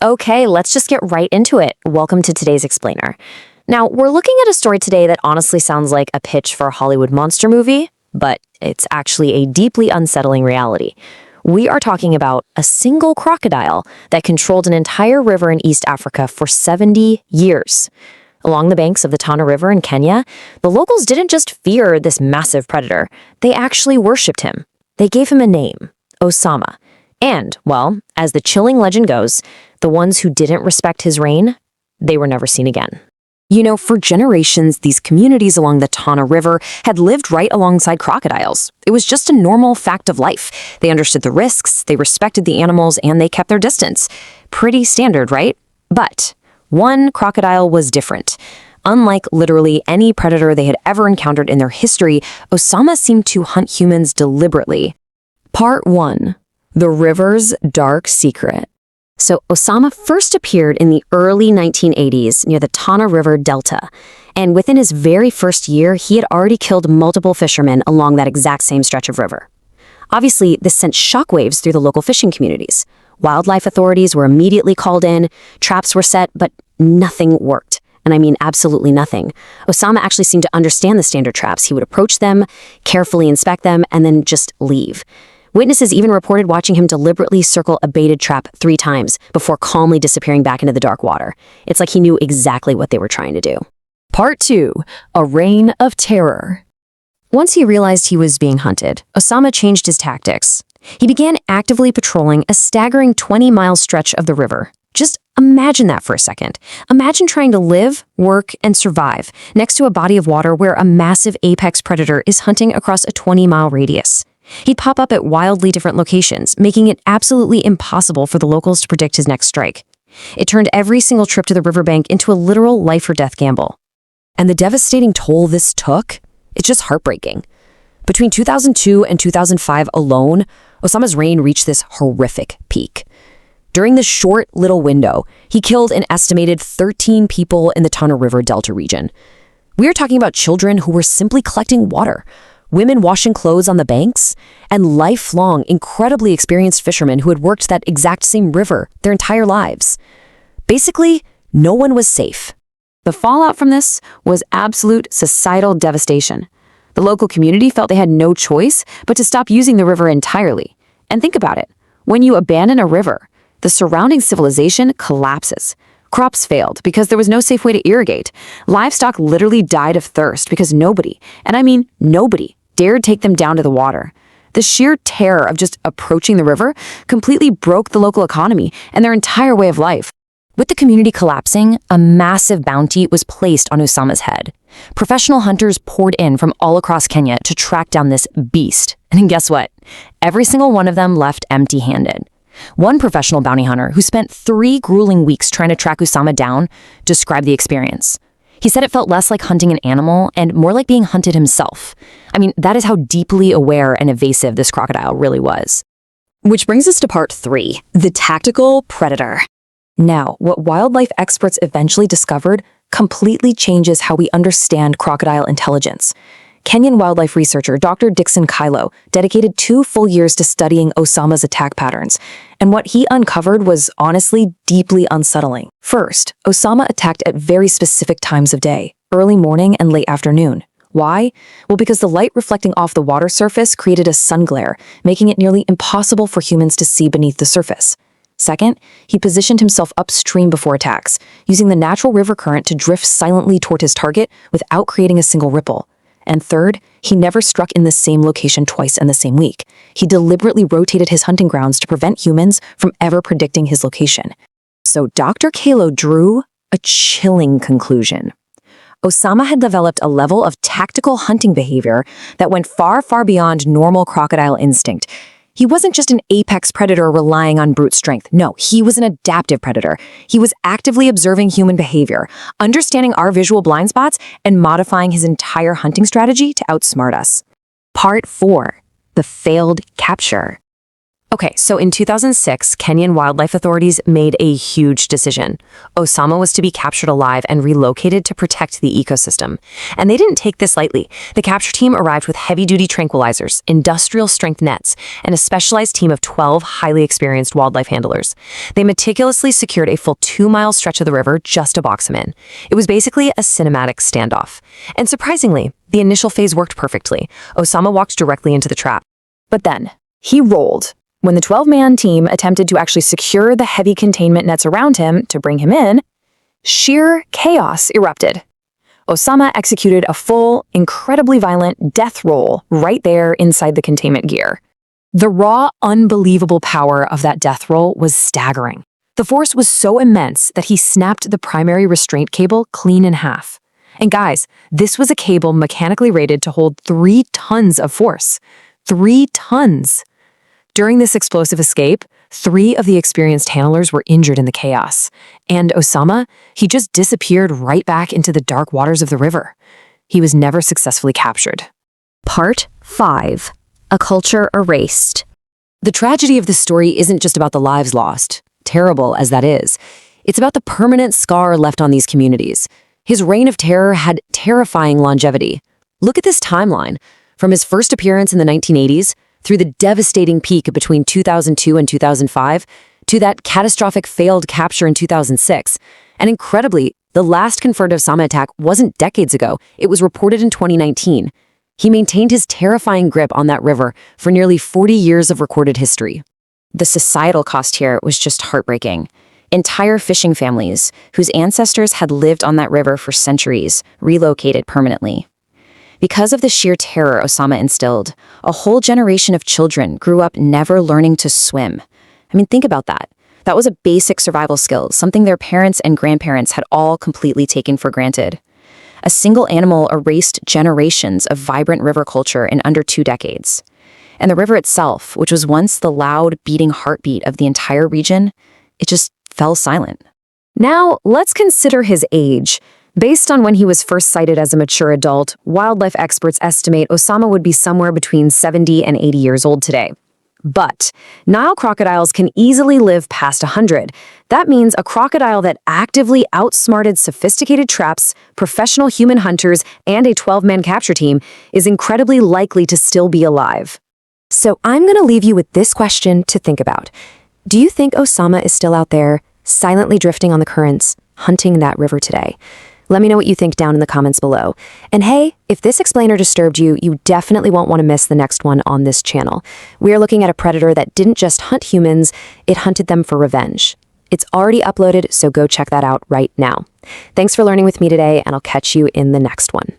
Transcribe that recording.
Okay, let's just get right into it. Welcome to today's explainer. Now, we're looking at a story today that honestly sounds like a pitch for a Hollywood monster movie, but it's actually a deeply unsettling reality. We are talking about a single crocodile that controlled an entire river in East Africa for 70 years. Along the banks of the Tana River in Kenya, the locals didn't just fear this massive predator, they actually worshipped him. They gave him a name, Osama. And, well, as the chilling legend goes, the ones who didn't respect his reign, they were never seen again. You know, for generations, these communities along the Tana River had lived right alongside crocodiles. It was just a normal fact of life. They understood the risks, they respected the animals, and they kept their distance. Pretty standard, right? But one crocodile was different. Unlike literally any predator they had ever encountered in their history, Osama seemed to hunt humans deliberately. Part 1. The river's dark secret. So Osama first appeared in the early 1980s near the Tana River Delta. And within his very first year, he had already killed multiple fishermen along that exact same stretch of river. Obviously, this sent shockwaves through the local fishing communities. Wildlife authorities were immediately called in, traps were set, but nothing worked. And I mean absolutely nothing. Osama actually seemed to understand the standard traps. He would approach them, carefully inspect them, and then just leave. Witnesses even reported watching him deliberately circle a baited trap 3 times before calmly disappearing back into the dark water. It's like he knew exactly what they were trying to do. Part 2. A Reign of Terror. Once he realized he was being hunted, Osama changed his tactics. He began actively patrolling a staggering 20-mile stretch of the river. Just imagine that for a second. Imagine trying to live, work, and survive next to a body of water where a massive apex predator is hunting across a 20-mile radius. He'd pop up at wildly different locations, making it absolutely impossible for the locals to predict his next strike. It turned every single trip to the riverbank into a literal life-or-death gamble. And the devastating toll this took? It's just heartbreaking. Between 2002 and 2005 alone, Osama's reign reached this horrific peak. During this short little window, he killed an estimated 13 people in the Tana River Delta region. We are talking about children who were simply collecting water, women washing clothes on the banks, and lifelong, incredibly experienced fishermen who had worked that exact same river their entire lives. Basically, no one was safe. The fallout from this was absolute societal devastation. The local community felt they had no choice but to stop using the river entirely. And think about it. When you abandon a river, the surrounding civilization collapses. Crops failed because there was no safe way to irrigate. Livestock literally died of thirst because nobody, and I mean nobody, dared take them down to the water. The sheer terror of just approaching the river completely broke the local economy and their entire way of life. With the community collapsing, a massive bounty was placed on Osama's head. Professional hunters poured in from all across Kenya to track down this beast. And guess what? Every single one of them left empty-handed. One professional bounty hunter who spent 3 grueling weeks trying to track Osama down described the experience. He said it felt less like hunting an animal and more like being hunted himself. I mean, that is how deeply aware and evasive this crocodile really was. Which brings us to part 3, the tactical predator. Now, what wildlife experts eventually discovered completely changes how we understand crocodile intelligence. Kenyan wildlife researcher Dr. Dickson Kaelo dedicated 2 full years to studying Osama's attack patterns, and what he uncovered was honestly deeply unsettling. First, Osama attacked at very specific times of day, early morning and late afternoon. Why? Well, because the light reflecting off the water surface created a sun glare, making it nearly impossible for humans to see beneath the surface. Second, he positioned himself upstream before attacks, using the natural river current to drift silently toward his target without creating a single ripple. And third, he never struck in the same location twice in the same week. He deliberately rotated his hunting grounds to prevent humans from ever predicting his location. So Dr. Kaelo drew a chilling conclusion. Osama had developed a level of tactical hunting behavior that went far, far beyond normal crocodile instinct. He wasn't just an apex predator relying on brute strength. No, he was an adaptive predator. He was actively observing human behavior, understanding our visual blind spots, and modifying his entire hunting strategy to outsmart us. Part 4. The failed capture. Okay, so in 2006, Kenyan wildlife authorities made a huge decision. Osama was to be captured alive and relocated to protect the ecosystem. And they didn't take this lightly. The capture team arrived with heavy-duty tranquilizers, industrial-strength nets, and a specialized team of 12 highly experienced wildlife handlers. They meticulously secured a full 2-mile stretch of the river just to box him in. It was basically a cinematic standoff. And surprisingly, the initial phase worked perfectly. Osama walked directly into the trap. But then, he rolled. When the 12-man team attempted to actually secure the heavy containment nets around him to bring him in, sheer chaos erupted. Osama executed a full, incredibly violent death roll right there inside the containment gear. The raw, unbelievable power of that death roll was staggering. The force was so immense that he snapped the primary restraint cable clean in half. And guys, this was a cable mechanically rated to hold 3 tons of force. 3 tons! During this explosive escape, 3 of the experienced handlers were injured in the chaos. And Osama, he just disappeared right back into the dark waters of the river. He was never successfully captured. Part 5. A culture erased. The tragedy of this story isn't just about the lives lost, terrible as that is. It's about the permanent scar left on these communities. His reign of terror had terrifying longevity. Look at this timeline. From his first appearance in the 1980s, through the devastating peak between 2002 and 2005, to that catastrophic failed capture in 2006. And incredibly, the last confirmed Osama attack wasn't decades ago. It was reported in 2019. He maintained his terrifying grip on that river for nearly 40 years of recorded history. The societal cost here was just heartbreaking. Entire fishing families, whose ancestors had lived on that river for centuries, relocated permanently. Because of the sheer terror Osama instilled, a whole generation of children grew up never learning to swim. I mean, think about that. That was a basic survival skill, something their parents and grandparents had all completely taken for granted. A single animal erased generations of vibrant river culture in under 2 decades. And the river itself, which was once the loud, beating heartbeat of the entire region, it just fell silent. Now, let's consider his age. Based on when he was first sighted as a mature adult, wildlife experts estimate Osama would be somewhere between 70 and 80 years old today. But Nile crocodiles can easily live past 100. That means a crocodile that actively outsmarted sophisticated traps, professional human hunters, and a 12-man capture team is incredibly likely to still be alive. So I'm going to leave you with this question to think about. Do you think Osama is still out there, silently drifting on the currents, hunting that river today? Let me know what you think down in the comments below. And hey, if this explainer disturbed you, you definitely won't want to miss the next one on this channel. We are looking at a predator that didn't just hunt humans, it hunted them for revenge. It's already uploaded, so go check that out right now. Thanks for learning with me today, and I'll catch you in the next one.